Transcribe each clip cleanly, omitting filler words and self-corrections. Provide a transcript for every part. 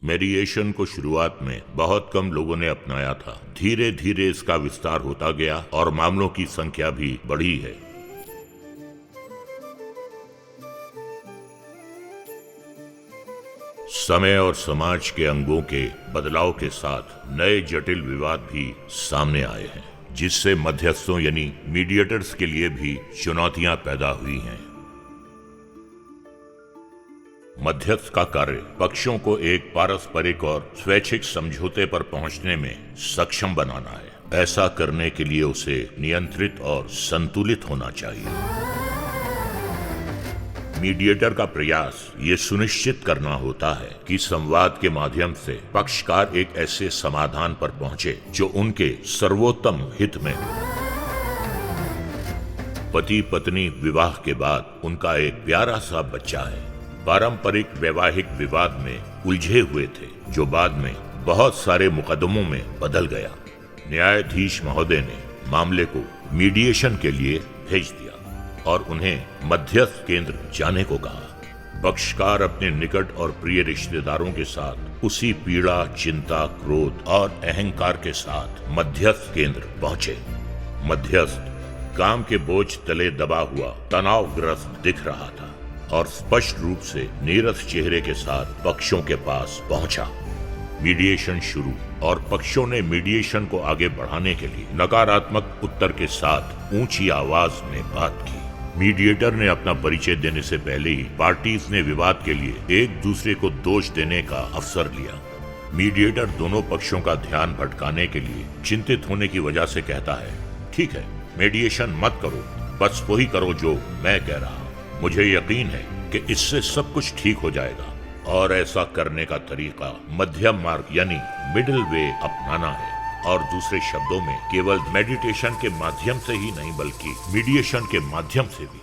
मेडिएशन को शुरुआत में बहुत कम लोगों ने अपनाया था। धीरे धीरे इसका विस्तार होता गया और मामलों की संख्या भी बढ़ी है। समय और समाज के अंगों के बदलाव के साथ नए जटिल विवाद भी सामने आए हैं, जिससे मध्यस्थों यानी मीडिएटर्स के लिए भी चुनौतियां पैदा हुई हैं। मध्यस्थ का कार्य पक्षों को एक पारस्परिक और स्वैच्छिक समझौते पर पहुंचने में सक्षम बनाना है। ऐसा करने के लिए उसे नियंत्रित और संतुलित होना चाहिए। मीडिएटर का प्रयास ये सुनिश्चित करना होता है कि संवाद के माध्यम से पक्षकार एक ऐसे समाधान पर पहुंचे जो उनके सर्वोत्तम हित में हो। पति पत्नी विवाह के बाद उनका एक प्यारा सा बच्चा है। पारंपरिक वैवाहिक विवाद में उलझे हुए थे, जो बाद में बहुत सारे मुकदमों में बदल गया। न्यायाधीश महोदय ने मामले को मीडिएशन के लिए भेज दिया और उन्हें मध्यस्थ केंद्र जाने को कहा। पक्षकार अपने निकट और प्रिय रिश्तेदारों के साथ उसी पीड़ा, चिंता, क्रोध और अहंकार के साथ मध्यस्थ केंद्र पहुंचे। मध्यस्थ काम के बोझ तले दबा हुआ तनावग्रस्त दिख रहा था और स्पष्ट रूप से नीरस चेहरे के साथ पक्षों के पास पहुंचा। मीडिएशन शुरू और पक्षों ने मीडिएशन को आगे बढ़ाने के लिए नकारात्मक उत्तर के साथ ऊंची आवाज में बात की। मीडिएटर ने अपना परिचय देने से पहले ही पार्टीज ने विवाद के लिए एक दूसरे को दोष देने का अवसर लिया। मीडिएटर दोनों पक्षों का ध्यान भटकाने के लिए चिंतित होने की वजह से कहता है, ठीक है, मीडिएशन मत करो, बस वही करो जो मैं कह रहा हूं। मुझे यकीन है कि इससे सब कुछ ठीक हो जाएगा। और ऐसा करने का तरीका मध्यम मार्ग यानी मिडिल वे अपनाना है। और दूसरे शब्दों में केवल मेडिटेशन के माध्यम से ही नहीं बल्कि मीडिएशन के माध्यम से भी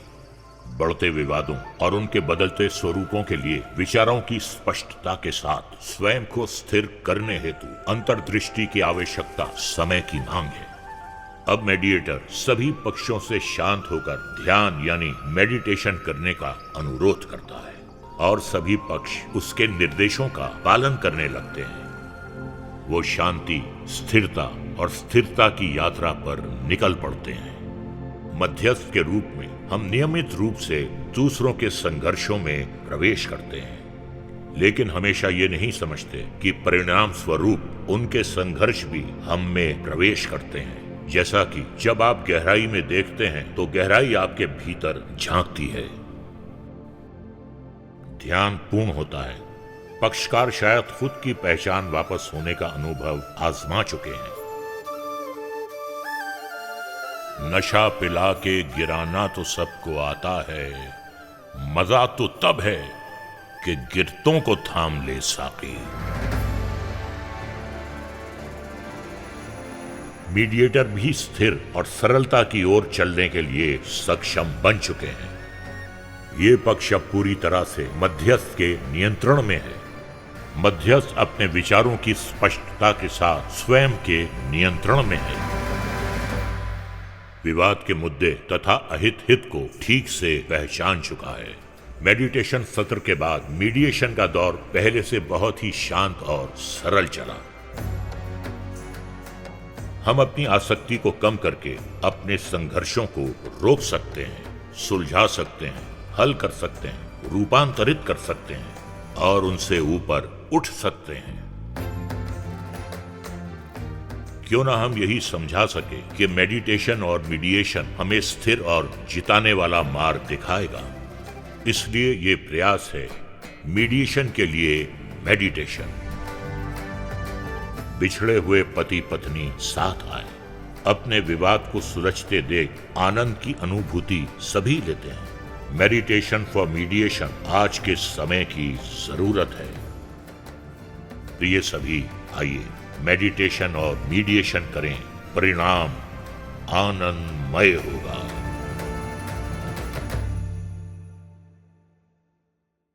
बढ़ते विवादों और उनके बदलते स्वरूपों के लिए विचारों की स्पष्टता के साथ स्वयं को स्थिर करने हेतु अंतर्दृष्टि की आवश्यकता समय की मांग है। अब मेडिएटर सभी पक्षों से शांत होकर ध्यान यानी मेडिटेशन करने का अनुरोध करता है और सभी पक्ष उसके निर्देशों का पालन करने लगते हैं। वो शांति, स्थिरता और स्थिरता की यात्रा पर निकल पड़ते हैं। मध्यस्थ के रूप में हम नियमित रूप से दूसरों के संघर्षों में प्रवेश करते हैं, लेकिन हमेशा ये नहीं समझते कि परिणाम स्वरूप उनके संघर्ष भी हम में प्रवेश करते हैं। जैसा कि जब आप गहराई में देखते हैं तो गहराई आपके भीतर झांकती है। ध्यान पूर्ण होता है। पक्षकार शायद खुद की पहचान वापस होने का अनुभव आजमा चुके हैं। नशा पिला के गिराना तो सबको आता है, मजा तो तब है कि गिरतों को थाम ले साकी। मीडिएटर भी स्थिर और सरलता की ओर चलने के लिए सक्षम बन चुके हैं। ये पक्ष अब पूरी तरह से मध्यस्थ के नियंत्रण में है। मध्यस्थ अपने विचारों की स्पष्टता के साथ स्वयं के नियंत्रण में है। विवाद के मुद्दे तथा अहित हित को ठीक से पहचान चुका है। मेडिटेशन सत्र के बाद मीडिएशन का दौर पहले से बहुत ही शांत और सरल चला। हम अपनी आसक्ति को कम करके अपने संघर्षों को रोक सकते हैं, सुलझा सकते हैं, हल कर सकते हैं, रूपांतरित कर सकते हैं और उनसे ऊपर उठ सकते हैं। क्यों ना हम यही समझा सके कि मेडिटेशन और मीडिएशन हमें स्थिर और जिताने वाला मार्ग दिखाएगा। इसलिए ये प्रयास है मीडिएशन के लिए मेडिटेशन। बिछड़े हुए पति पत्नी साथ आए, अपने विवाद को सुलझते देख आनंद की अनुभूति सभी लेते हैं। मेडिटेशन फॉर मीडिएशन आज के समय की जरूरत है। प्रिय सभी, आइए मेडिटेशन और मीडिएशन करें, परिणाम आनंदमय होगा।